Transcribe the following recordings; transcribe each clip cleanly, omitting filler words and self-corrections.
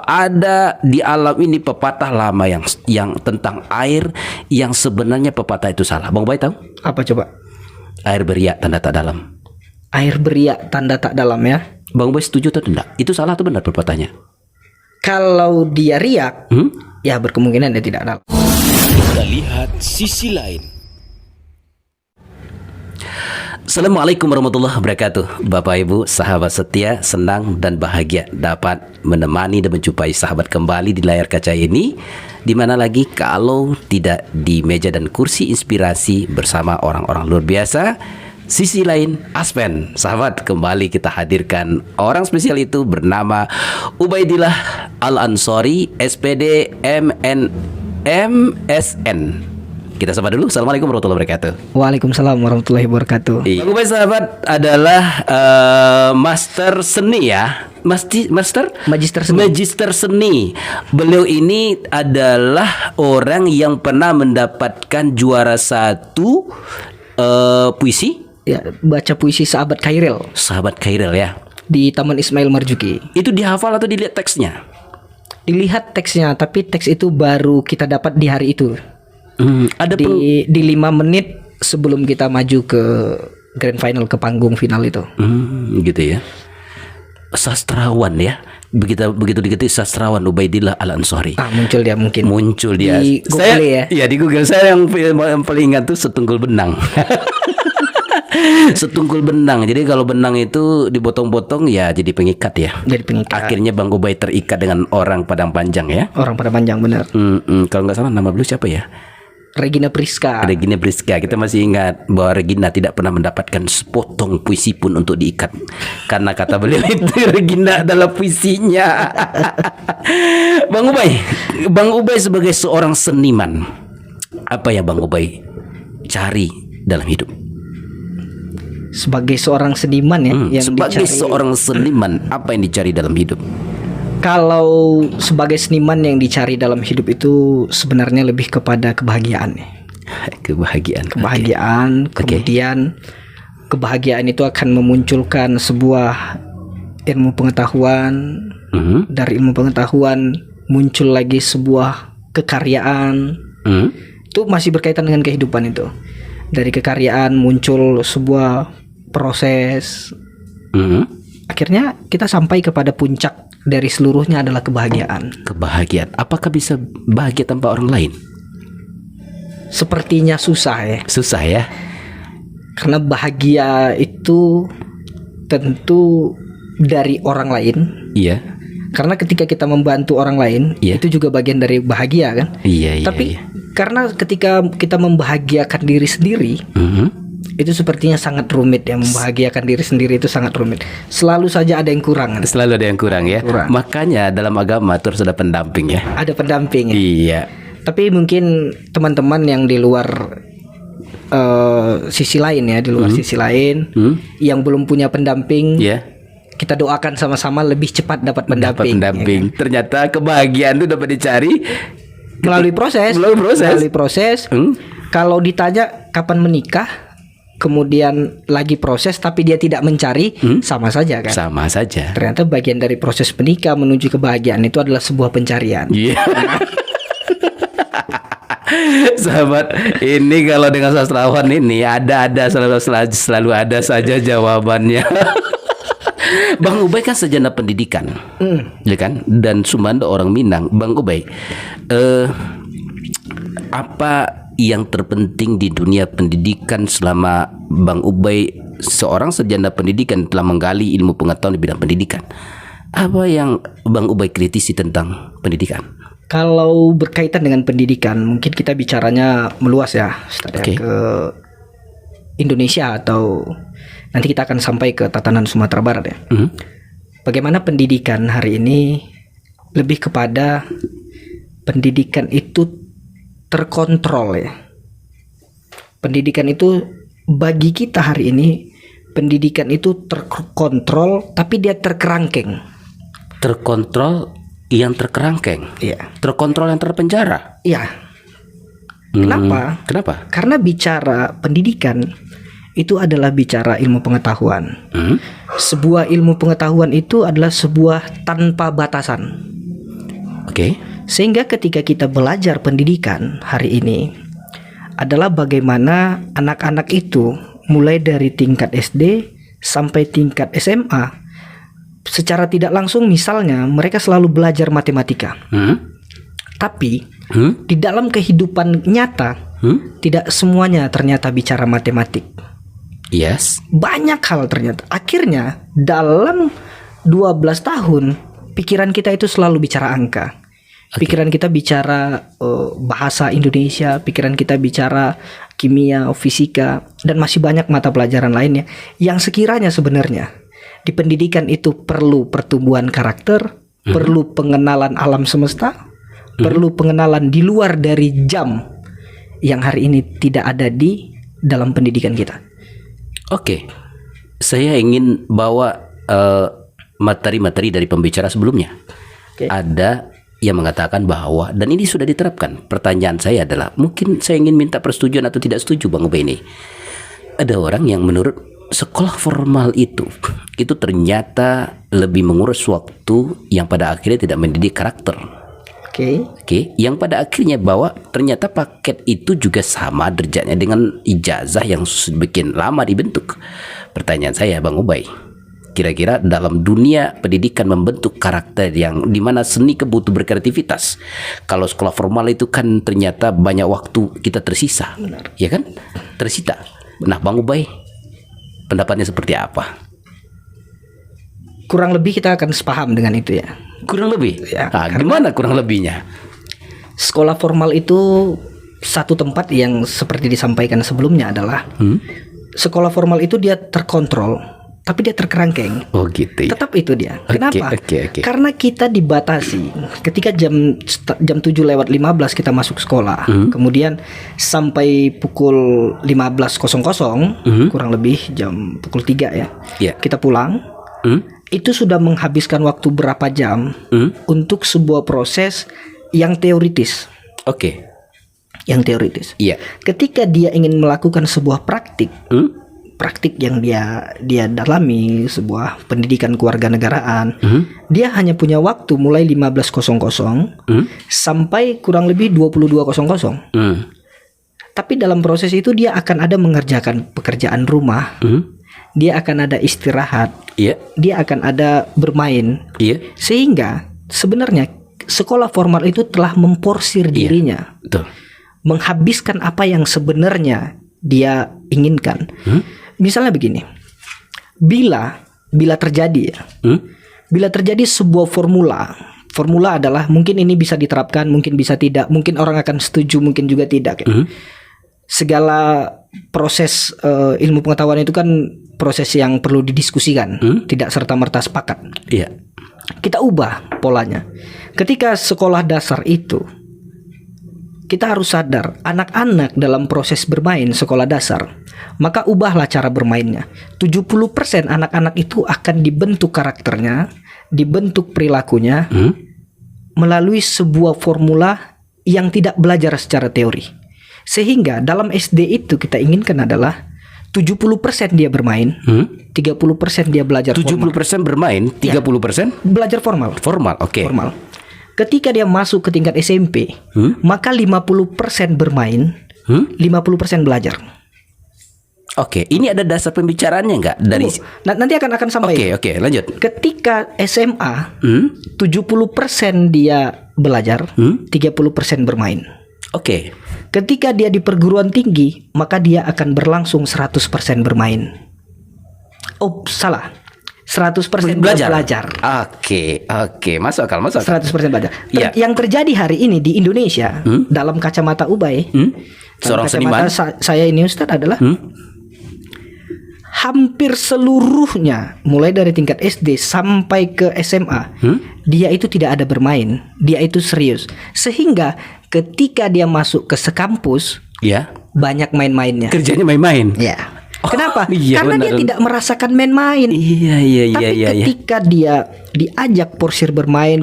ada di alam ini pepatah lama yang tentang air yang sebenarnya pepatah itu salah. Bang Ubay tahu? Apa coba? Air beriak tanda tak dalam. Air beriak tanda tak dalam ya. Bang Ubay setuju atau tidak? Itu salah atau benar pepatahnya? Kalau dia riak, ya berkemungkinan dia tidak dalam. Kita lihat sisi lain. Assalamualaikum warahmatullahi wabarakatuh. Bapak Ibu, sahabat setia, senang dan bahagia dapat menemani dan menjumpai sahabat kembali di layar kaca ini. Dimana lagi kalau tidak di meja dan kursi inspirasi bersama orang-orang luar biasa. Sisi lain Aspen. Sahabat, kembali kita hadirkan orang spesial itu bernama Ubaidillah Al-Ansori, SPD MSN. Kita sapa dulu. Assalamualaikum warahmatullahi wabarakatuh. Waalaikumsalam warahmatullahi wabarakatuh. Bang Ubay sahabat adalah master seni ya. Magister seni. Beliau ini adalah orang yang pernah mendapatkan juara 1 puisi. Ya, baca puisi Sahabat Khairil. Sahabat Khairil ya. Di Taman Ismail Marzuki. Itu dihafal atau dilihat teksnya? Dilihat teksnya, tapi teks itu baru kita dapat di hari itu. Ada di 5 menit sebelum kita maju ke grand final, ke panggung final itu. Gitu ya. Sastrawan ya. Begitu diketahui sastrawan Ubaidillah Al-Ansori. Muncul dia mungkin. Muncul dia. Di Google ya. Di Google saya yang paling ingat tuh Setunggul Benang. Setunggul benang. Jadi kalau benang itu dipotong-potong ya jadi pengikat ya. Jadi pengikat. Akhirnya Bang Ubay terikat dengan orang Padang Panjang ya. Orang Padang Panjang benar. Kalau nggak salah nama beliau siapa ya? Regina Priska. Regina Priska. Kita masih ingat bahwa Regina tidak pernah mendapatkan sepotong puisi pun untuk diikat. Karena kata beliau itu Regina adalah puisinya. Bang Ubay sebagai seorang seniman, apa yang Bang Ubay cari dalam hidup? Sebagai seorang seniman ya, seorang seniman, apa yang dicari dalam hidup? Kalau sebagai seniman yang dicari dalam hidup itu sebenarnya lebih kepada kebahagiaan ya. Kebahagiaan. Kemudian kebahagiaan itu akan memunculkan sebuah ilmu pengetahuan. Dari ilmu pengetahuan muncul lagi sebuah kekaryaan. Itu masih berkaitan dengan kehidupan itu. Dari kekaryaan muncul sebuah proses. Akhirnya kita sampai kepada puncak dari seluruhnya adalah kebahagiaan. Kebahagiaan. Apakah bisa bahagia tanpa orang lain? Sepertinya susah ya. Susah ya. Karena bahagia itu tentu dari orang lain. Iya. Karena ketika kita membantu orang lain, itu juga bagian dari bahagia kan? Iya. Tapi karena ketika kita membahagiakan diri sendiri, itu sepertinya sangat rumit ya. Membahagiakan diri sendiri itu sangat rumit. Selalu saja ada yang kurang. Selalu ada yang kurang ya. Makanya dalam agama terus ada pendamping ya. Ada pendamping ya. Iya. Tapi mungkin teman-teman yang di luar sisi lain ya, di luar sisi lain yang belum punya pendamping, kita doakan sama-sama lebih cepat dapat pendamping. Ya kan? Ternyata kebahagiaan itu dapat dicari melalui proses. Kalau ditanya kapan menikah, kemudian lagi proses tapi dia tidak mencari, sama saja kan? Sama saja. Ternyata bagian dari proses menikah menuju kebahagiaan itu adalah sebuah pencarian. Iya. Sahabat, ini kalau dengan sastrawan ini selalu ada saja jawabannya. Bang Ubay kan sarjana pendidikan, ya kan? Dan Sumanda orang Minang. Bang Ubay, apa yang terpenting di dunia pendidikan selama Bang Ubay seorang sarjana pendidikan telah menggali ilmu pengetahuan di bidang pendidikan? Apa yang Bang Ubay kritisi tentang pendidikan? Kalau berkaitan dengan pendidikan, mungkin kita bicaranya meluas ya, ke Indonesia atau nanti kita akan sampai ke tatanan Sumatera Barat ya. Bagaimana pendidikan hari ini lebih kepada pendidikan itu terkontrol ya. Pendidikan itu bagi kita hari ini, pendidikan itu terkontrol tapi dia terkerangkeng. Terkontrol yang terkerangkeng. Iya. Terkontrol yang terpenjara. Iya. Kenapa? Karena bicara pendidikan itu adalah bicara ilmu pengetahuan. Sebuah ilmu pengetahuan itu adalah sebuah tanpa batasan. Oke. Sehingga ketika kita belajar pendidikan hari ini adalah bagaimana anak-anak itu mulai dari tingkat SD sampai tingkat SMA secara tidak langsung, misalnya mereka selalu belajar matematika. Tapi di dalam kehidupan nyata tidak semuanya ternyata bicara matematik. Yes. Banyak hal ternyata. Akhirnya dalam 12 tahun pikiran kita itu selalu bicara angka. Pikiran kita bicara bahasa Indonesia, pikiran kita bicara kimia, fisika, dan masih banyak mata pelajaran lainnya yang sekiranya sebenarnya di pendidikan itu perlu pertumbuhan karakter, perlu pengenalan alam semesta, perlu pengenalan di luar dari jam yang hari ini tidak ada di dalam pendidikan kita. Oke. Saya ingin bawa materi-materi dari pembicara sebelumnya. Oke. Ada yang mengatakan bahwa, dan ini sudah diterapkan. Pertanyaan saya adalah, mungkin saya ingin minta persetujuan atau tidak setuju Bang Ubay ini. Ada orang yang menurut sekolah formal itu ternyata lebih mengurus waktu yang pada akhirnya tidak mendidik karakter. Oke, yang pada akhirnya bahwa ternyata paket itu juga sama derajatnya dengan ijazah yang bikin lama dibentuk. Pertanyaan saya Bang Ubay, kira-kira dalam dunia pendidikan membentuk karakter yang dimana seni butuh berkreativitas. Kalau sekolah formal itu kan ternyata banyak waktu kita tersisa. Benar. Ya kan? Tersita. Nah Bang Ubay, pendapatnya seperti apa? Kurang lebih kita akan sepaham dengan itu ya. Kurang lebih? Ya, gimana kurang lebihnya? Sekolah formal itu satu tempat yang seperti disampaikan sebelumnya adalah sekolah formal itu dia terkontrol, tapi dia terkerangkeng. Oh gitu ya. Tetap itu dia. Kenapa? Oke. Karena kita dibatasi. Ketika jam 7:15 kita masuk sekolah, kemudian sampai pukul 15.00 kurang lebih jam pukul 3 ya. Yeah. Kita pulang. Itu sudah menghabiskan waktu berapa jam untuk sebuah proses yang teoritis. Oke. Yang teoritis. Iya. Ketika dia ingin melakukan sebuah praktik yang dia dalami, sebuah pendidikan kewarganegaraan, dia hanya punya waktu mulai 15.00 sampai kurang lebih 22.00. Tapi dalam proses itu dia akan ada mengerjakan pekerjaan rumah, dia akan ada istirahat, dia akan ada bermain, sehingga sebenarnya sekolah formal itu telah memporsir dirinya, Betul. menghabiskan apa yang sebenarnya dia inginkan. Misalnya begini, bila terjadi bila terjadi sebuah formula adalah, mungkin ini bisa diterapkan, mungkin bisa tidak, mungkin orang akan setuju, mungkin juga tidak. Segala proses ilmu pengetahuan itu kan proses yang perlu didiskusikan, tidak serta-merta sepakat. Iya. Kita ubah polanya. Ketika sekolah dasar itu, kita harus sadar anak-anak dalam proses bermain sekolah dasar, maka ubahlah cara bermainnya. 70% anak-anak itu akan dibentuk karakternya, dibentuk perilakunya melalui sebuah formula yang tidak belajar secara teori. Sehingga dalam SD itu kita inginkan adalah 70% dia bermain, 30% dia belajar 70% bermain, 30% belajar formal. formal. Oke. Formal. Ketika dia masuk ke tingkat SMP, maka 50% bermain, 50% belajar. Oke, ini ada dasar pembicaraannya nggak dari? Nanti akan sampai. Oke, lanjut. Ketika SMA, 70% dia belajar, 30% bermain. Oke. Ketika dia di perguruan tinggi, maka dia akan berlangsung 100% bermain. Oh, salah. 100% belajar. Oke, masuk akal. 100% belajar. Iya. Yang terjadi hari ini di Indonesia, dalam kacamata Ubay, seorang kacamata seniman, saya ini Ustadz adalah hampir seluruhnya, mulai dari tingkat SD sampai ke SMA, dia itu tidak ada bermain, dia itu serius. Sehingga ketika dia masuk ke sekampus, ya, banyak main-mainnya. kerjanya main-main. Ya. Oh, Kenapa? iya, Karena benar. dia tidak merasakan main-main. Iya. Tapi ketika dia diajak porsir bermain,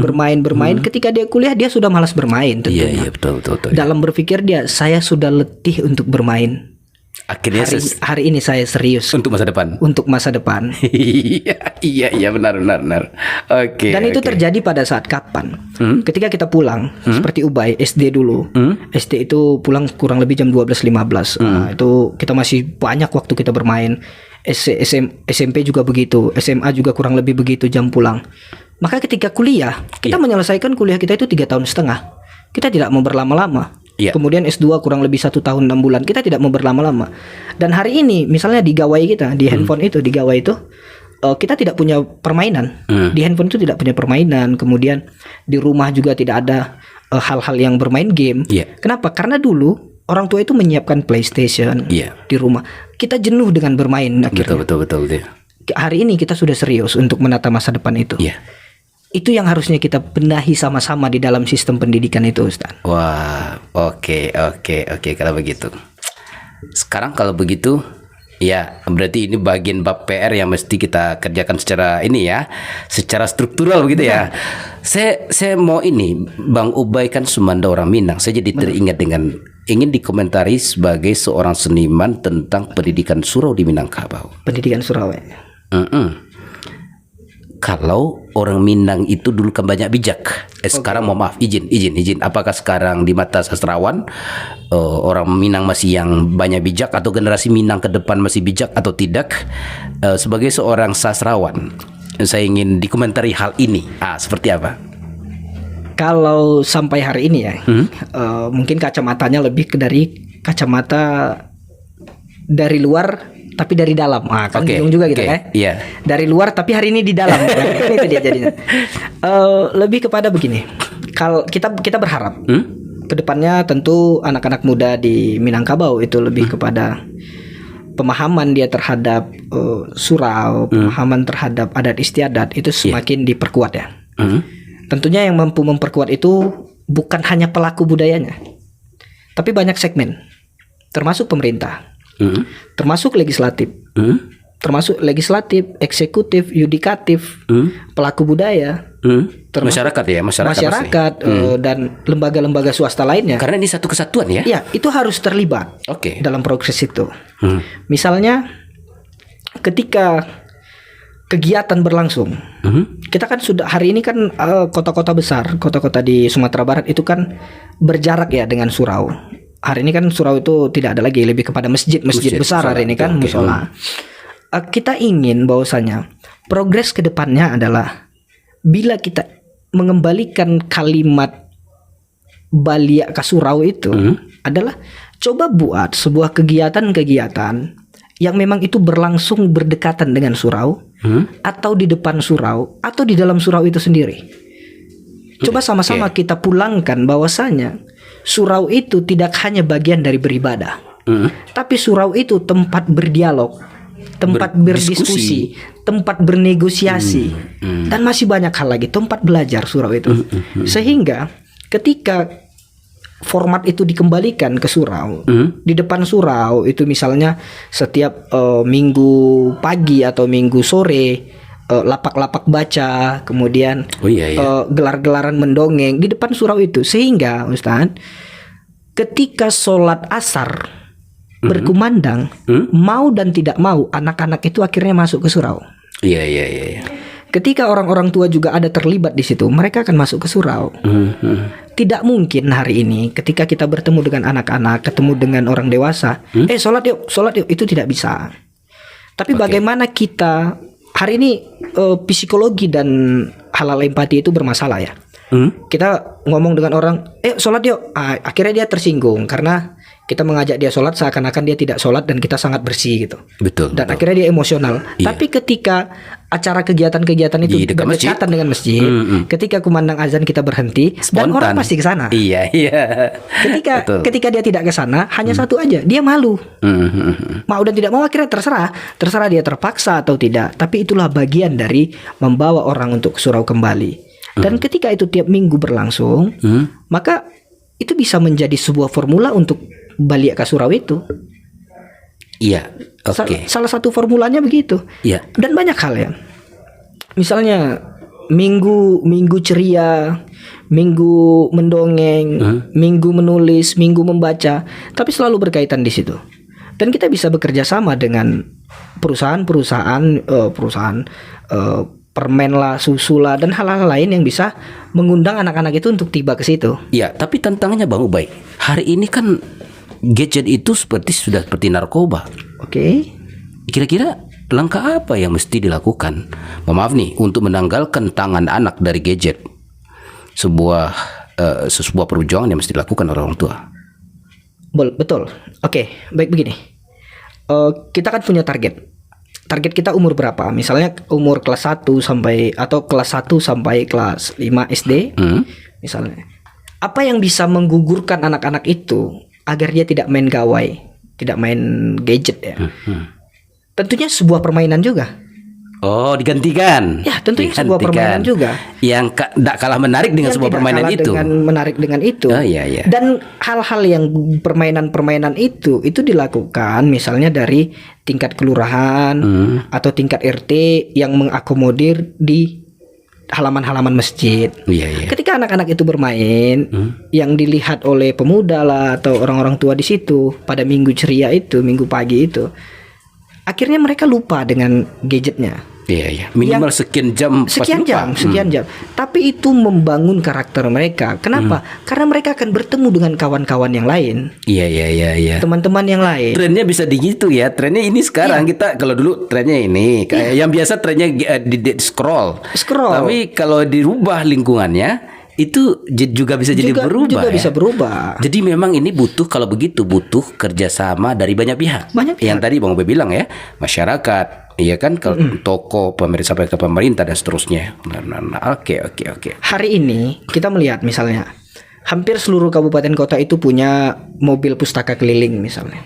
ketika dia kuliah dia sudah malas bermain tentunya. Iya, betul. Dalam berpikir dia, saya sudah letih untuk bermain. Akhirnya hari ini saya serius untuk masa depan. untuk masa depan. Iya benar. Oke. Dan itu oke. terjadi pada saat kapan? Ketika kita pulang, seperti Ubay SD dulu. SD itu pulang kurang lebih jam 12.15. Nah, itu kita masih banyak waktu kita bermain. SMP juga begitu, SMA juga kurang lebih begitu jam pulang. Maka ketika kuliah, kita menyelesaikan kuliah kita itu 3 tahun setengah. Kita tidak mau berlama-lama. Kemudian S2 kurang lebih 1 tahun 6 bulan. Kita tidak mau berlama-lama. Dan hari ini misalnya di gawai kita, di handphone itu, di gawai itu kita tidak punya permainan. Di handphone itu tidak punya permainan. Kemudian di rumah juga tidak ada hal-hal yang bermain game. Kenapa? Karena dulu orang tua itu menyiapkan PlayStation di rumah. Kita jenuh dengan bermain akhirnya. Betul. Hari ini kita sudah serius untuk menata masa depan itu. Itu yang harusnya kita benahi sama-sama di dalam sistem pendidikan itu, Ustaz. Wah, oke kalau begitu. Sekarang kalau begitu, ya berarti ini bagian bab PR yang mesti kita kerjakan secara ini ya, secara struktural begitu ya. Saya mau ini, Bang Ubay kan Sumanda orang Minang. Saya jadi teringat dengan ingin dikomentari sebagai seorang seniman tentang pendidikan surau di Minangkabau. Pendidikan surau. Kalau orang Minang itu dulu kan banyak bijak. Sekarang mohon maaf, izin. Apakah sekarang di mata sastrawan orang Minang masih yang banyak bijak atau generasi Minang ke depan masih bijak atau tidak? Sebagai seorang sastrawan, saya ingin dikomentari hal ini. Seperti apa? Kalau sampai hari ini ya, mungkin kacamatanya lebih ke dari kacamata dari luar tapi dari dalam. Kan bingung juga gitu kan? Dari luar tapi hari ini di dalam. Itu dia jadinya. Lebih kepada begini. Kalau kita berharap kedepannya tentu anak-anak muda di Minangkabau itu lebih kepada pemahaman dia terhadap surau, pemahaman terhadap adat istiadat itu semakin diperkuat ya. Tentunya yang mampu memperkuat itu bukan hanya pelaku budayanya, tapi banyak segmen, termasuk pemerintah. Termasuk legislatif, eksekutif, yudikatif, pelaku budaya, masyarakat ya, masyarakat dan lembaga-lembaga swasta lainnya. Karena ini satu kesatuan ya. Ya, itu harus terlibat dalam proses itu. Misalnya, ketika kegiatan berlangsung, kita kan sudah hari ini kan kota-kota besar, kota-kota di Sumatera Barat itu kan berjarak ya dengan surau. Hari ini kan surau itu tidak ada lagi, lebih kepada masjid besar hari ini kan, musola. Kita ingin bahwasanya progres ke depannya adalah bila kita mengembalikan kalimat Balia ka surau itu adalah coba buat sebuah kegiatan-kegiatan yang memang itu berlangsung berdekatan dengan surau, atau di depan surau, atau di dalam surau itu sendiri. Coba sama-sama kita pulangkan bahwasanya surau itu tidak hanya bagian dari beribadah, tapi surau itu tempat berdialog, tempat berdiskusi, tempat bernegosiasi, dan masih banyak hal lagi, tempat belajar surau itu. Sehingga ketika format itu dikembalikan ke surau, di depan surau itu misalnya setiap minggu pagi atau minggu sore lapak-lapak baca, kemudian gelar-gelaran mendongeng di depan surau itu, sehingga Ustaz ketika sholat asar berkumandang, mau dan tidak mau anak-anak itu akhirnya masuk ke surau. Ketika orang-orang tua juga ada terlibat di situ, mereka akan masuk ke surau. Tidak mungkin hari ini ketika kita bertemu dengan anak-anak, ketemu dengan orang dewasa, sholat yuk, itu tidak bisa. Tapi bagaimana kita hari ini psikologi dan hal-hal empati itu bermasalah ya. Kita ngomong dengan orang, sholat yuk, akhirnya dia tersinggung karena kita mengajak dia sholat seakan-akan dia tidak sholat dan kita sangat bersih gitu. Dan akhirnya dia emosional. Tapi ketika acara kegiatan-kegiatan itu berdekatan dengan masjid, ketika kumandang azan kita berhenti, dan orang pasti ke sana. Ketika dia tidak ke sana, hanya satu aja, dia malu. Mau dan tidak mau akhirnya terserah dia terpaksa atau tidak. Tapi itulah bagian dari membawa orang untuk ke surau kembali. Dan ketika itu tiap minggu berlangsung, maka itu bisa menjadi sebuah formula untuk balik ke surau itu. Salah satu formulanya begitu. Dan banyak hal ya. Misalnya minggu ceria, minggu mendongeng, minggu menulis, minggu membaca, tapi selalu berkaitan di situ. Dan kita bisa bekerja sama dengan perusahaan-perusahaan permen lah, susu lah, dan hal-hal lain yang bisa mengundang anak-anak itu untuk tiba ke situ. Ya, tapi tantangannya Bang Ubay, hari ini kan gadget itu sudah seperti narkoba. Oke. Kira-kira langkah apa yang mesti dilakukan? Maaf nih, untuk menanggalkan tangan anak dari gadget. Sebuah perjuangan yang mesti dilakukan oleh orang tua. Betul. Oke, baik begini. Kita kan punya target. Target kita umur berapa? Misalnya umur kelas 1 sampai atau kelas 1 sampai kelas 5 SD. Misalnya. Apa yang bisa menggugurkan anak-anak itu agar dia tidak main gawai, tidak main gadget ya? Tentunya sebuah permainan juga. Oh, digantikan. Ya, tentunya sebuah permainan juga. Yang tidak kalah menarik dengan Yang sebuah tidak permainan kalah itu. dengan menarik dengan itu. Oh, iya. Dan hal-hal yang permainan-permainan itu dilakukan misalnya dari tingkat kelurahan atau tingkat RT yang mengakomodir di halaman-halaman masjid. Iya. Ketika anak-anak itu bermain, yang dilihat oleh pemuda lah atau orang-orang tua di situ pada minggu ceria itu, minggu pagi itu, akhirnya mereka lupa dengan gadgetnya. Iya. Minimal sekian jam. Sekian jam. Tapi itu membangun karakter mereka. Kenapa? Karena mereka akan bertemu dengan kawan-kawan yang lain. Iya. Teman-teman yang lain. Trennya bisa gitu ya. Trennya ini sekarang kita kalau dulu trennya ini kayak yang biasa trennya di scroll. Tapi kalau dirubah lingkungannya itu juga bisa jadi berubah. Juga bisa berubah. Jadi memang ini butuh kerjasama dari banyak pihak. Yang tadi Bang Ube bilang ya, masyarakat, iya kan, kalau toko, pemerintah sampai ke pemerintah dan seterusnya. Oke. Hari ini kita melihat misalnya hampir seluruh kabupaten kota itu punya mobil pustaka keliling misalnya.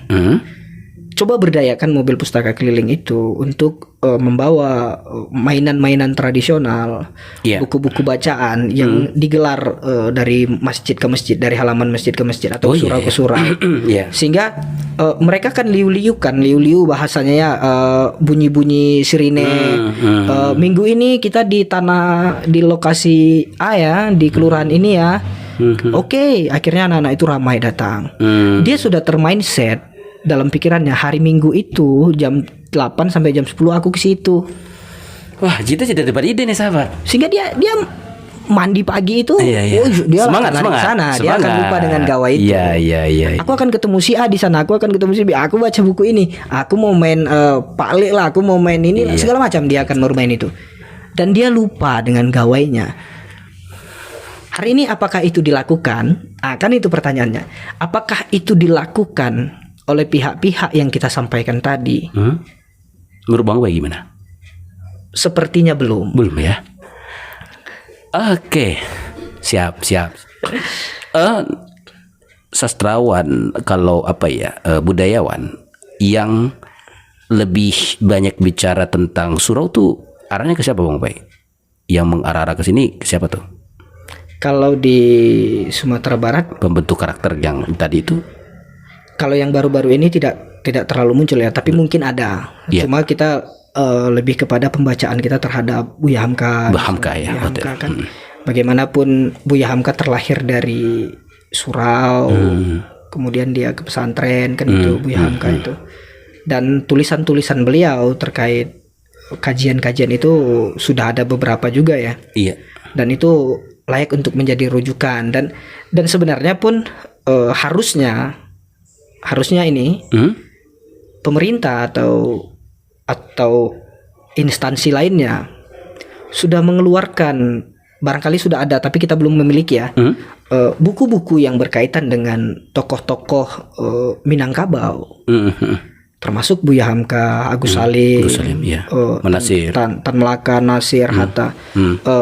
Coba berdayakan mobil pustaka keliling itu untuk membawa mainan-mainan tradisional, buku-buku bacaan yang digelar dari masjid ke masjid, dari halaman masjid ke masjid atau surau ke surau. Sehingga mereka kan liu bahasanya ya, bunyi-bunyi sirine. Minggu ini kita di lokasi A ya, di kelurahan ini ya. Oke, akhirnya anak-anak itu ramai datang. Dia sudah termindset dalam pikirannya hari Minggu itu jam 8 sampai jam 10 aku ke situ. Wah, kita jadi dapat ide nih sahabat. Sehingga dia mandi pagi itu, dia semangat. sana. Dia akan lupa dengan gawai itu. Iya. Aku akan ketemu si A di sana, aku akan ketemu si B. Aku baca buku ini, aku mau main palik lah, aku mau main ini segala macam, dia akan bermain itu. Dan dia lupa dengan gawainya. Hari ini apakah itu dilakukan? Kan itu pertanyaannya. Apakah itu dilakukan oleh pihak-pihak yang kita sampaikan tadi? Menurut Bang Ubay gimana? Sepertinya belum ya. Oke, siap. Sastrawan kalau budayawan yang lebih banyak bicara tentang surau tuh arahnya ke siapa Bang Ubay? Yang mengarah ke sini ke siapa tuh? Kalau di Sumatera Barat, pembentuk karakter yang tadi itu. Kalau yang baru-baru ini tidak terlalu muncul ya, tapi mungkin ada. Cuma kita lebih kepada pembacaan kita terhadap Buya Hamka. Kan. Bagaimanapun Buya Hamka terlahir dari surau, kemudian dia ke pesantren kan, itu Buya Hamka itu. Dan tulisan-tulisan beliau terkait kajian-kajian itu sudah ada beberapa juga ya. Iya. Dan itu layak untuk menjadi rujukan, dan sebenarnya pun harusnya ini pemerintah atau instansi lainnya sudah mengeluarkan, barangkali sudah ada tapi kita belum memiliki ya, buku-buku yang berkaitan dengan tokoh-tokoh Minangkabau, termasuk Buya Hamka, Agus Salim, Nasir, Tan Melaka, Nasir, Hatta,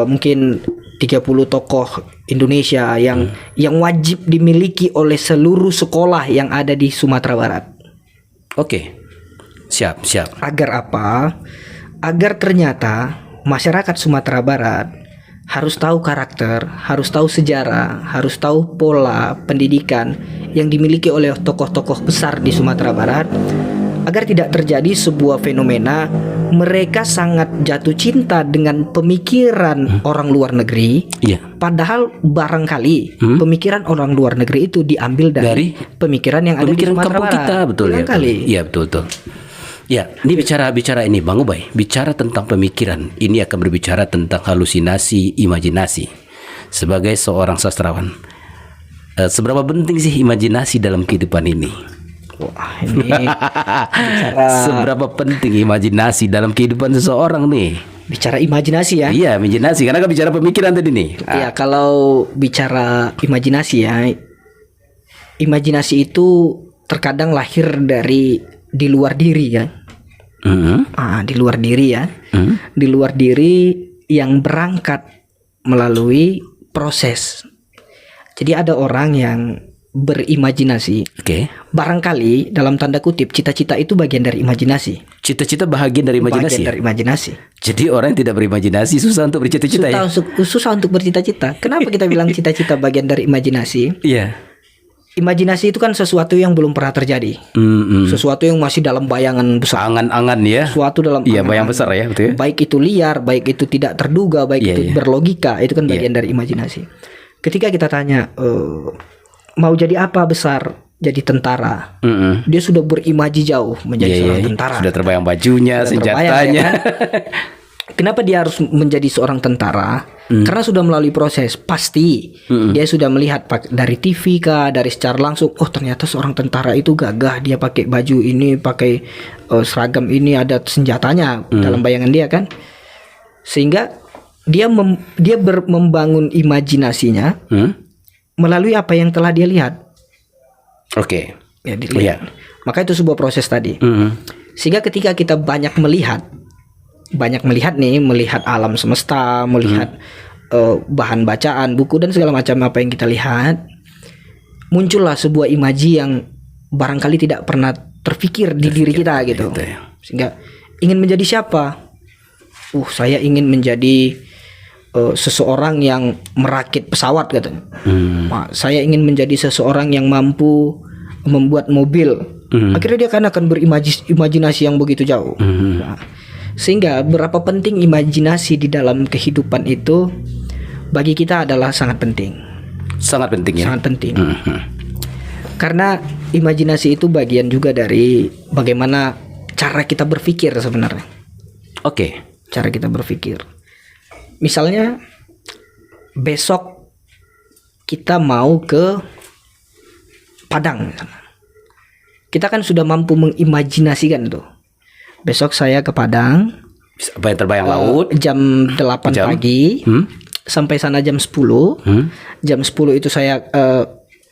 mungkin 30 tokoh Indonesia yang wajib dimiliki oleh seluruh sekolah yang ada di Sumatera Barat. Oke. Siap. Agar apa? Agar ternyata masyarakat Sumatera Barat harus tahu karakter, harus tahu sejarah, harus tahu pola pendidikan yang dimiliki oleh tokoh-tokoh besar di Sumatera Barat, agar tidak terjadi sebuah fenomena mereka sangat jatuh cinta dengan pemikiran orang luar negeri. Iya. Padahal barangkali pemikiran orang luar negeri itu diambil dari pemikiran yang ada di Pemikiran Sumatera kampung Barat. kita, betul ya. Barangkali. Iya, betul. Ya, ini bicara ini Bang Ubay, bicara tentang pemikiran, ini akan berbicara tentang halusinasi, imajinasi. Sebagai seorang sastrawan, seberapa penting sih imajinasi dalam kehidupan ini? Wah, ini bicara, Seberapa penting imajinasi dalam kehidupan seseorang nih? bicara imajinasi ya. Iya, imajinasi, karena kan bicara pemikiran tadi nih. Ya, kalau bicara imajinasi ya, imajinasi itu terkadang lahir dari di luar diri ya. Di luar diri ya. Di luar diri yang berangkat melalui proses. Jadi ada orang yang berimajinasi. Oke. Barangkali dalam tanda kutip cita-cita itu bagian dari imajinasi. Cita-cita bahagian dari imajinasi. Bagian dari imajinasi. Jadi orang yang tidak berimajinasi susah untuk bercita-cita ya. Susah untuk bercita-cita. Kenapa kita bilang cita-cita bagian dari imajinasi? Iya. Imajinasi itu kan sesuatu yang belum pernah terjadi. Sesuatu yang masih dalam bayangan besar. Angan-angan ya. Sesuatu dalam Iya, bayang angan. besar ya, betul ya. Baik itu liar, baik itu tidak terduga, baik Iya, itu iya. berlogika, itu kan bagian dari imajinasi. Ketika kita tanya mau jadi apa besar, jadi tentara. Dia sudah berimaji jauh menjadi seorang tentara. Sudah terbayang bajunya, Sudah terbayang, senjatanya. ya kan? Kenapa dia harus menjadi seorang tentara? Karena sudah melalui proses. Pasti dia sudah melihat dari TV kah, dari secara langsung. Oh, ternyata seorang tentara itu gagah. Dia pakai baju ini, pakai seragam ini, ada senjatanya dalam bayangan dia kan. Sehingga dia membangun imajinasinya melalui apa yang telah dia lihat. Oke. Ya, dilihat. Maka itu sebuah proses tadi. Sehingga ketika kita banyak melihat nih, melihat alam semesta, melihat bahan bacaan, buku dan segala macam apa yang kita lihat, muncullah sebuah imaji yang barangkali tidak pernah terfikir di diri kita gitu. Sehingga ingin menjadi siapa? Saya ingin menjadi seseorang yang merakit pesawat katanya. Saya ingin menjadi seseorang yang mampu membuat mobil. Akhirnya dia akan berimajinasi yang begitu jauh. Nah, sehingga berapa penting imajinasi di dalam kehidupan itu bagi kita adalah sangat penting. Sangat penting ya. Sangat penting. Karena imajinasi itu bagian juga dari bagaimana cara kita berpikir sebenarnya. Oke. Cara kita berpikir. Misalnya besok kita mau ke Padang misalnya. Kita kan sudah mampu mengimajinasikan tuh. Besok saya ke Padang. Apa yang terbayang laut? Jam 8 pagi. Sampai sana jam 10. Jam 10 itu saya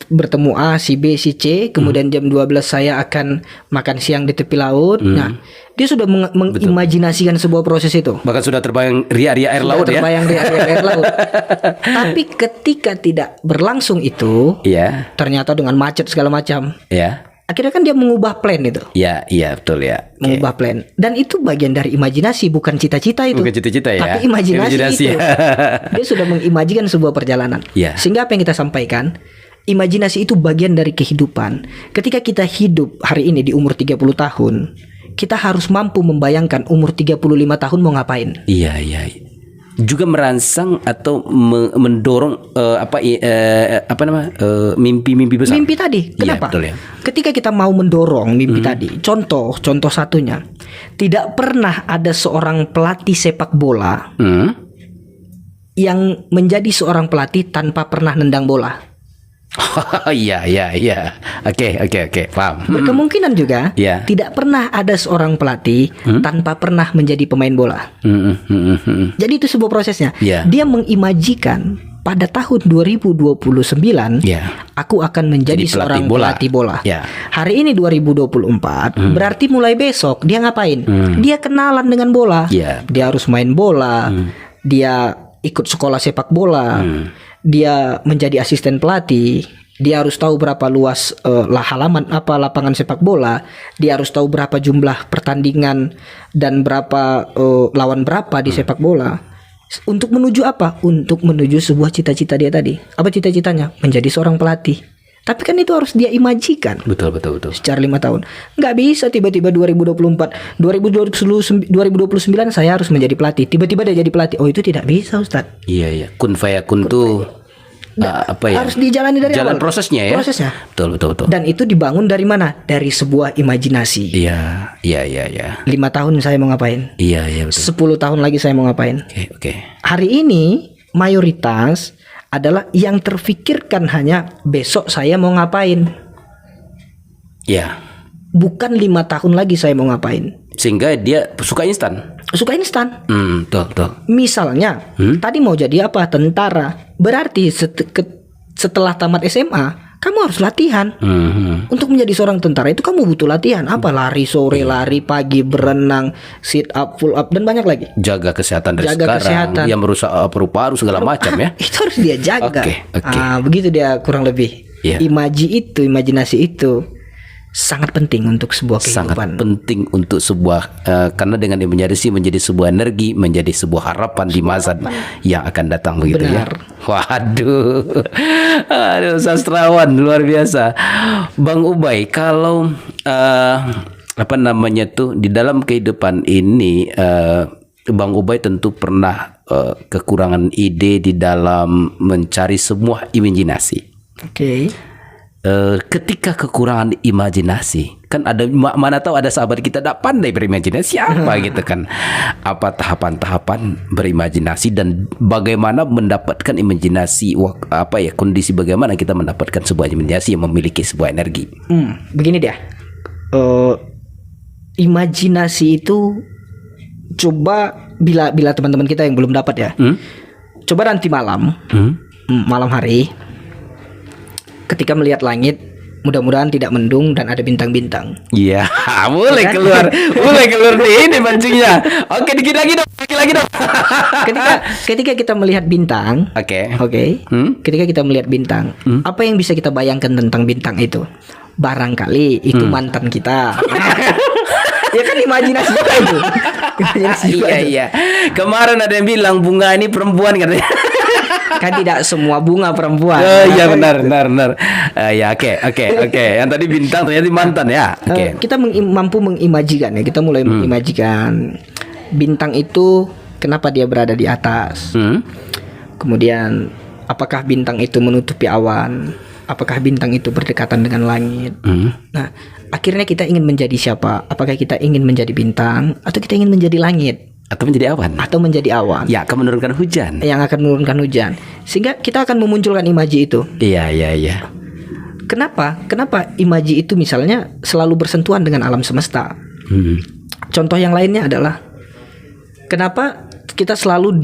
bertemu A, si B, si C. Kemudian jam 12 saya akan makan siang di tepi laut. Nah, dia sudah mengimajinasikan sebuah proses itu. Bahkan sudah terbayang ria-ria air laut ya. Terbayang di air laut. Tapi ketika tidak berlangsung itu, ternyata dengan macet segala macam. Akhirnya kan dia mengubah plan itu. Iya, betul ya. Mengubah plan. Dan itu bagian dari imajinasi, bukan cita-cita itu. Bukan cita-cita ya. Tapi imajinasi itu. ya. Dia sudah mengimajikan sebuah perjalanan. Sehingga apa yang kita sampaikan, imajinasi itu bagian dari kehidupan. Ketika kita hidup hari ini di umur 30 tahun, kita harus mampu membayangkan umur 35 tahun mau ngapain. Iya. Juga merangsang atau mendorong mimpi-mimpi besar. Mimpi tadi. Kenapa? Iya, betul ya. Ketika kita mau mendorong mimpi tadi, contoh satunya, tidak pernah ada seorang pelatih sepak bola yang menjadi seorang pelatih tanpa pernah nendang bola. Iya. Oke, paham. Berkemungkinan juga tidak pernah ada seorang pelatih tanpa pernah menjadi pemain bola. Jadi itu sebuah prosesnya. Dia mengimajikan pada tahun 2029 aku akan menjadi seorang pelatih bola. Hari ini 2024, berarti mulai besok dia ngapain? Dia kenalan dengan bola. Dia harus main bola. Dia ikut sekolah sepak bola. Dia menjadi asisten pelatih. Dia harus tahu berapa luas lapangan sepak bola. Dia harus tahu berapa jumlah pertandingan dan berapa lawan berapa di sepak bola. Untuk menuju apa? Untuk menuju sebuah cita-cita dia tadi. Apa cita-citanya? Menjadi seorang pelatih. Tapi kan itu harus dia imajikan Betul. secara 5 tahun. Nggak bisa tiba-tiba 2024, 2029 saya harus menjadi pelatih. Tiba-tiba dia jadi pelatih. Oh, itu tidak bisa, Ustadz. Iya. Kun fayakun tuh apa ya? Harus dijalani dari Jalan awal. prosesnya ya. Prosesnya. Betul. Dan itu dibangun dari mana? Dari sebuah imajinasi. Iya. 5 tahun saya mau ngapain? Iya betul. 10 tahun lagi saya mau ngapain? Oke. Hari ini mayoritas adalah yang terfikirkan hanya besok saya mau ngapain. Iya. Bukan 5 tahun lagi saya mau ngapain. Sehingga dia suka instan. Suka instan. Betul. Misalnya tadi mau jadi apa? Tentara. Berarti setelah tamat SMA kamu harus latihan. Untuk menjadi seorang tentara itu kamu butuh latihan. Apa? Lari sore, lari pagi, berenang, sit up, pull up, dan banyak lagi. Jaga kesehatan dari Jaga sekarang. kesehatan. Yang merusak paru-paru segala macam ya. Itu harus dia jaga. Oke. Begitu dia kurang lebih. Iya. Imajinasi itu sangat penting untuk sebuah Sangat kehidupan. penting untuk sebuah karena dengan imajinasi menjadi sebuah energi, menjadi sebuah harapan di masa yang akan datang begitu Benar. ya. Aduh sastrawan luar biasa. Bang Ubay, kalau apa namanya tuh di dalam kehidupan ini Bang Ubay tentu pernah kekurangan ide di dalam mencari sebuah imajinasi. Oke. Ketika kekurangan imajinasi, kan ada mana tahu ada sahabat kita tidak pandai berimajinasi apa gitu kan, apa tahapan-tahapan berimajinasi dan bagaimana mendapatkan imajinasi, apa ya kondisi bagaimana kita mendapatkan sebuah imajinasi yang memiliki sebuah energi. Begini dia. Imajinasi itu coba bila teman-teman kita yang belum dapat ya, coba nanti malam hari ketika melihat langit, mudah-mudahan tidak mendung dan ada bintang-bintang. Iya, mulai keluar nih ini mancingnya. Oke, dikit lagi dong. Ketika kita melihat bintang, Oke. ketika kita melihat bintang, apa yang bisa kita bayangkan tentang bintang itu? Barangkali itu mantan kita. Ya kan imajinasi juga itu. Imajinasi juga itu. Iya. Kemarin ada yang bilang bunga ini perempuan katanya. Kan tidak semua bunga perempuan. Oh iya benar. Ya oke. Yang tadi bintang ternyata mantan ya. Oke. Kita mampu mengimajikan ya. Kita mulai mengimajikan bintang itu kenapa dia berada di atas. Kemudian apakah bintang itu menutupi awan? Apakah bintang itu berdekatan dengan langit? Nah, akhirnya kita ingin menjadi siapa? Apakah kita ingin menjadi bintang atau kita ingin menjadi langit? Atau menjadi awan. Atau menjadi awan Ya akan menurunkan hujan. yang akan menurunkan hujan. Sehingga kita akan memunculkan imaji itu. Iya. Kenapa imaji itu misalnya selalu bersentuhan dengan alam semesta? Contoh yang lainnya adalah kenapa kita selalu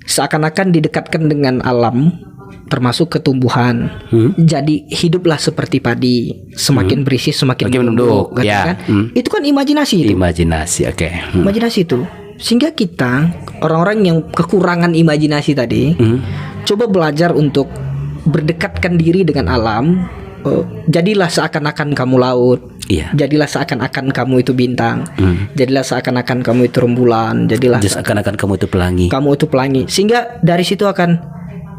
seakan-akan didekatkan dengan alam, termasuk ketumbuhan. Jadi hiduplah seperti padi, semakin berisi semakin menunduk, gitu ya. kan? Itu kan imajinasi itu. Imajinasi, oke. Imajinasi itu. Sehingga kita orang-orang yang kekurangan imajinasi tadi, coba belajar untuk berdekatkan diri dengan alam. Jadilah seakan-akan kamu laut. Iya. Jadilah seakan-akan kamu itu bintang. Jadilah seakan-akan kamu itu rembulan. Jadilah Seakan-akan kamu itu pelangi. kamu itu pelangi. Sehingga dari situ akan,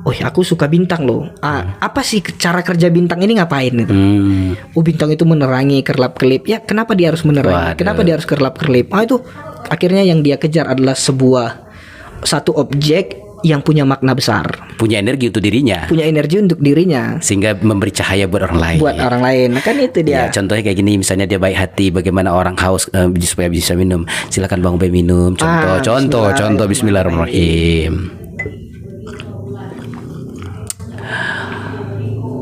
aku suka bintang loh. Apa sih cara kerja bintang ini ngapain gitu? Bintang itu menerangi kerlap-kerlip. Ya, kenapa dia harus menerangi? Waduh. Kenapa dia harus kerlap-kerlip? Itu akhirnya yang dia kejar adalah satu objek yang punya makna besar, Punya energi untuk dirinya. punya energi untuk dirinya, Sehingga memberi cahaya buat orang lain. buat orang lain. Nah, kan itu Ya, dia. contohnya kayak gini, misalnya dia baik hati, bagaimana orang haus supaya bisa minum. Silakan Bang Ubay minum. Contoh Bismillahirrahmanirrahim.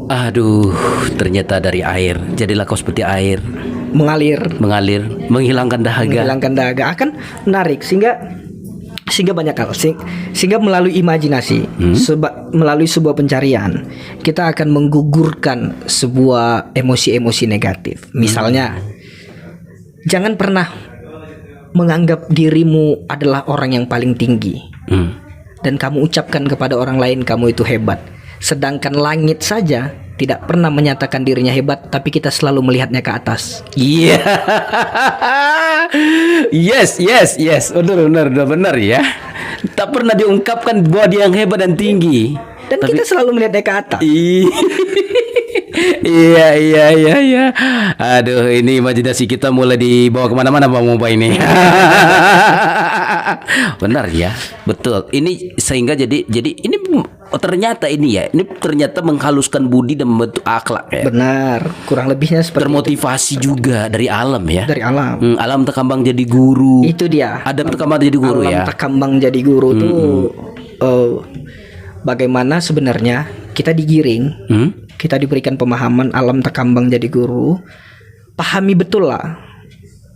Aduh, ternyata dari air. Jadilah kau seperti air, Mengalir, menghilangkan dahaga. menghilangkan dahaga, akan menarik sehingga banyak hal, sehingga melalui imajinasi, melalui sebuah pencarian, kita akan menggugurkan sebuah emosi-emosi negatif. Misalnya, jangan pernah menganggap dirimu adalah orang yang paling tinggi dan kamu ucapkan kepada orang lain kamu itu hebat. Sedangkan langit saja tidak pernah menyatakan dirinya hebat, tapi kita selalu melihatnya ke atas. Iya. Yes. Benar ya. Tak pernah diungkapkan bahwa dia yang hebat dan tinggi. Dan kita selalu melihatnya ke atas. Iya. Aduh, ini imajinasi kita mulai dibawa kemana-mana Bang Muba ini. Benar ya, betul. Ini sehingga jadi ini ternyata menghaluskan budi dan membentuk akhlak ya. Benar, kurang lebihnya seperti Termotivasi juga dari alam ya. dari alam. Alam tekambang jadi guru. Itu dia. Ada tekambang jadi guru Alam ya. tekambang jadi guru tuh bagaimana sebenarnya kita digiring, kita diberikan pemahaman alam tekambang jadi guru. Pahami betul lah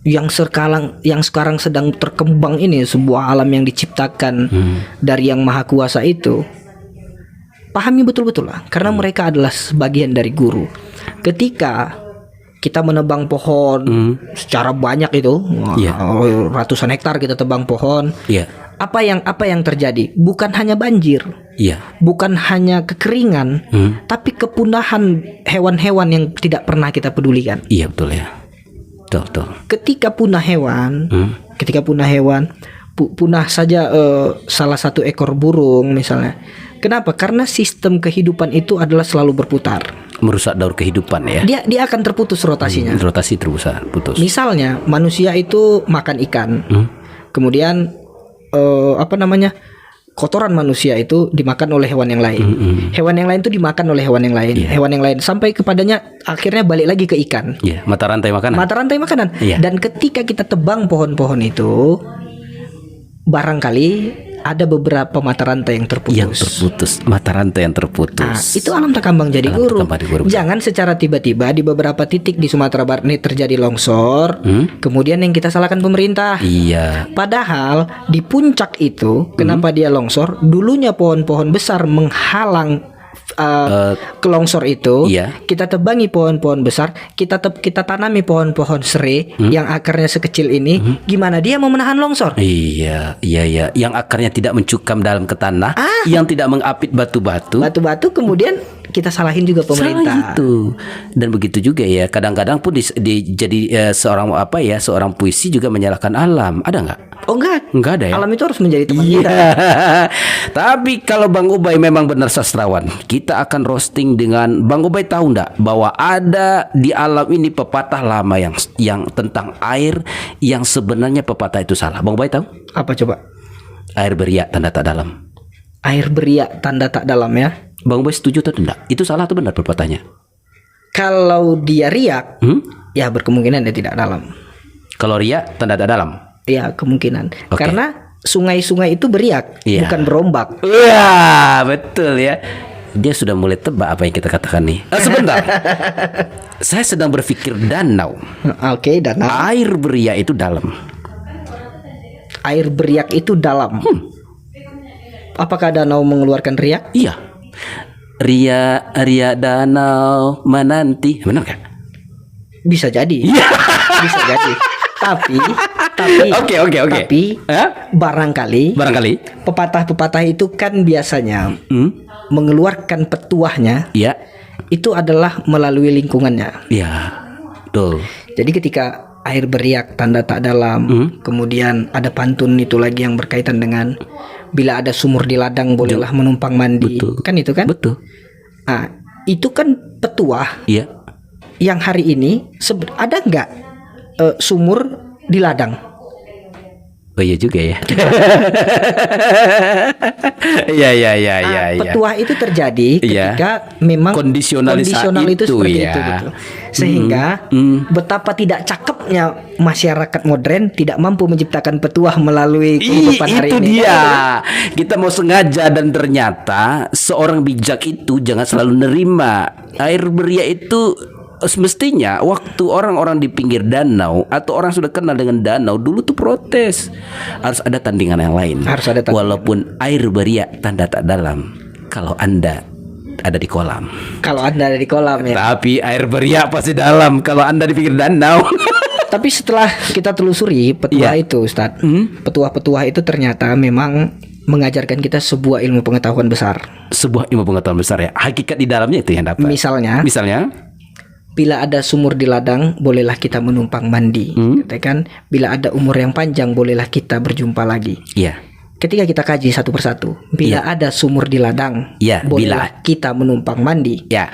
yang sekarang sedang terkembang ini, sebuah alam yang diciptakan dari Yang Maha Kuasa itu. Pahami betul-betul lah, karena mereka adalah sebagian dari guru. Ketika kita menebang pohon secara banyak itu, ratusan hektar kita tebang pohon. Iya. Apa yang terjadi? Bukan hanya banjir, bukan hanya kekeringan, tapi kepunahan hewan-hewan yang tidak pernah kita pedulikan. Iya betul ya. Betul. Ketika punah hewan, punah saja salah satu ekor burung misalnya. Kenapa? Karena sistem kehidupan itu adalah selalu berputar. Merusak daur kehidupan ya. Dia akan terputus rotasinya. Rotasi putus. Misalnya manusia itu makan ikan, kemudian kotoran manusia itu dimakan oleh hewan yang lain. Hewan yang lain itu dimakan oleh hewan yang lain. Hewan yang lain sampai kepadanya akhirnya balik lagi ke ikan. Mata rantai makanan. Dan ketika kita tebang pohon-pohon itu, barangkali ada beberapa mata rantai yang terputus. Mata rantai yang terputus. Nah, itu alam tekambang jadi guru. Jangan secara tiba-tiba di beberapa titik di Sumatera Barat ini terjadi longsor, kemudian yang kita salahkan pemerintah. Iya. Padahal di puncak itu, kenapa dia longsor? Dulunya pohon-pohon besar menghalang kelongsor itu. Kita tebangi pohon-pohon besar, kita tanami pohon-pohon serai yang akarnya sekecil ini. Gimana dia mau menahan longsor? Iya. Yang akarnya tidak mencukam dalam ke tanah, yang tidak mengapit batu-batu. Kemudian kita salahin juga pemerintah. Salah itu. Dan begitu juga ya. Kadang-kadang pun jadi seorang puisi juga menyalahkan alam. Ada nggak? Oh enggak ada ya. Alam itu harus menjadi teman kita. Tapi kalau Bang Ubay memang benar sastrawan, kita akan roasting dengan Bang Ubay. Tahu nggak bahwa ada di alam ini pepatah lama yang tentang air, yang sebenarnya pepatah itu salah. Bang Ubay tahu? Apa coba? Air beriak tanda tak dalam. Air beriak tanda tak dalam ya. Bang Ubay setuju atau tidak? Itu salah atau benar pepatahnya? Kalau dia riak, ya berkemungkinan dia tidak dalam. Kalau riak tanda tak dalam. Ya kemungkinan. Karena sungai-sungai itu beriak, bukan berombak. Iya betul ya. Dia sudah mulai tebak apa yang kita katakan nih. Sebentar. Saya sedang berpikir danau. Oke, danau. Air beriak itu dalam. Air beriak itu dalam. Apakah danau mengeluarkan riak? Iya. Ria danau menanti. Benar kan? Bisa jadi. Bisa jadi. Tapi Oke. Tapi barangkali pepatah-pepatah itu kan biasanya mengeluarkan petuahnya. Iya. Itu adalah melalui lingkungannya. Iya. Betul. Jadi ketika air beriak tanda tak dalam, kemudian ada pantun itu lagi yang berkaitan dengan bila ada sumur di ladang bolehlah menumpang mandi. Betul. Kan itu kan? Betul. Nah, itu kan petuah. Iya. Yang hari ini ada nggak sumur di ladang? Oh iya juga ya. Iya. Petuah itu terjadi ketika memang kondisional itu seperti itu betul. Sehingga betapa tidak cakepnya masyarakat modern tidak mampu menciptakan petuah melalui kehidupan hari itu ini. Dia. Kita mau sengaja, dan ternyata seorang bijak itu jangan selalu nerima air beriak itu. Semestinya waktu orang-orang di pinggir danau atau orang sudah kenal dengan danau dulu tuh protes, harus ada tandingan yang lain. Walaupun air beriak tanda tak dalam kalau Anda ada di kolam. Kalau Anda ada di kolam ya. Tapi air beriak pasti dalam kalau Anda di pinggir danau. Tapi setelah kita telusuri petuah itu, Ustadz, petuah-petuah itu ternyata memang mengajarkan kita sebuah ilmu pengetahuan besar. Sebuah ilmu pengetahuan besar ya. Hakikat di dalamnya itu yang dapat. Misalnya bila ada sumur di ladang, bolehlah kita menumpang mandi. Katakan, bila ada umur yang panjang, bolehlah kita berjumpa lagi. Iya. ketika kita kaji satu persatu, bila ada sumur di ladang, Ya, bolehlah kita menumpang mandi. Ya.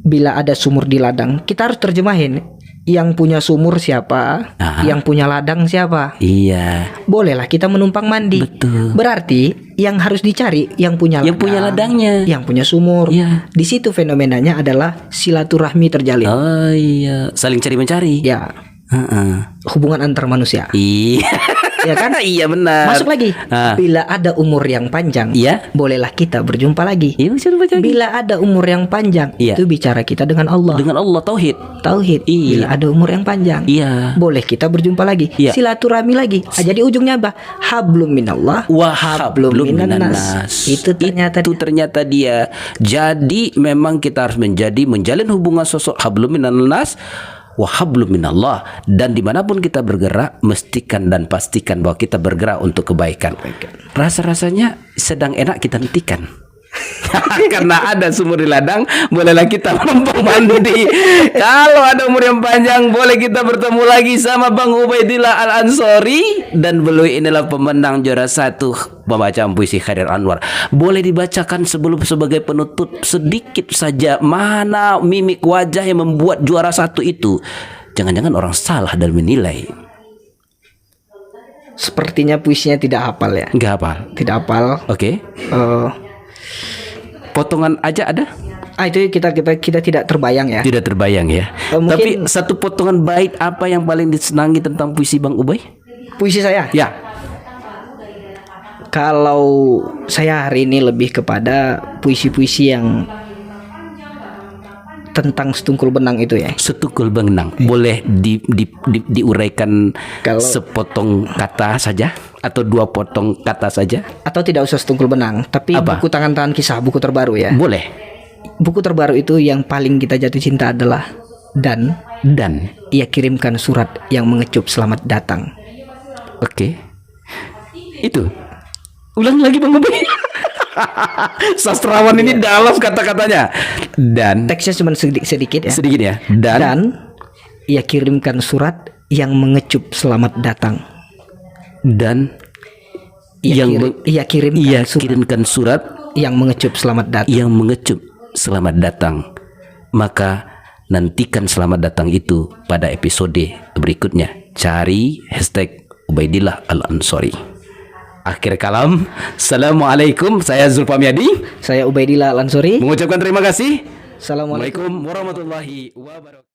Bila ada sumur di ladang, kita harus terjemahin yang punya sumur siapa, yang punya ladang siapa. Iya. Bolehlah kita menumpang mandi. Betul. Berarti yang harus dicari yang punya Yang punya ladangnya. yang punya sumur. Iya. Di situ fenomenanya adalah silaturahmi terjalin. Oh iya, saling cari mencari. Ya, hubungan antar manusia. Iya. Ya kan? Iya benar. Masuk lagi. Ah. Bila ada umur yang panjang, Iya. bolehlah kita berjumpa lagi. Iya, bisa baca lagi. Bila ada umur yang panjang, Iya. itu bicara kita dengan Allah. Dengan Allah tauhid. Tauhid. Iya. Bila ada umur yang panjang, Iya. boleh kita berjumpa lagi. Iya. Silaturahmi lagi. Jadi ujungnya apa? Hablum minallah Wah, hablum minannas. Itu ternyata dia. Jadi memang kita harus menjalin hubungan sosok hablum minannas wa hablum minallah, dan dimanapun kita bergerak mestikan dan pastikan bahwa kita bergerak untuk kebaikan. Rasa-rasanya sedang enak kita hentikan. Karena ada sumur di ladang, bolehlah kita menumpang mandi. Kalau ada umur yang panjang, boleh kita bertemu lagi sama Bang Ubaidillah Al-Ansori. Dan beliau inilah pemenang juara 1 pembacaan puisi Khairil Anwar. Boleh dibacakan sebelum sebagai penutup sedikit saja mana mimik wajah yang membuat juara 1 itu. Jangan-jangan orang salah dan menilai. Sepertinya puisinya tidak hafal ya. Enggak hafal. Tidak hafal. Oke. Eh, Potongan aja ada? itu kita tidak terbayang ya. Tidak terbayang ya. Mungkin- Tapi satu potongan bait apa yang paling disenangi tentang puisi Bang Ubay? Puisi saya. Ya. Kalau saya hari ini lebih kepada puisi-puisi yang tentang setungkul benang itu ya. Setukul benang. Boleh diuraikan Kalau- sepotong kata saja atau 2 potong kata saja? Atau tidak usah setungkul benang, tapi Apa? buku tangan-tangan kisah, buku terbaru ya. Boleh. Buku terbaru itu yang paling kita jatuh cinta adalah Dan ia kirimkan surat yang mengecup selamat datang. Oke. Itu. Ulang lagi Bang Ubay. Sastrawan ini dalam kata-katanya. Dan Teksnya cuma sedikit ya. sedikit ya. Dan ia kirimkan surat yang mengecup selamat datang. Dan Ia ia kirimkan surat kirimkan surat yang mengecup selamat datang. yang mengecup selamat datang. Maka nantikan selamat datang itu pada episode berikutnya. Cari hashtag Ubaidillah Al-Ansori. Akhir kalam, Assalamualaikum. Saya Zulfamiadi Saya Ubaidillah Al-Ansori. mengucapkan terima kasih. Assalamualaikum. Assalamualaikum warahmatullahi wabarakatuh.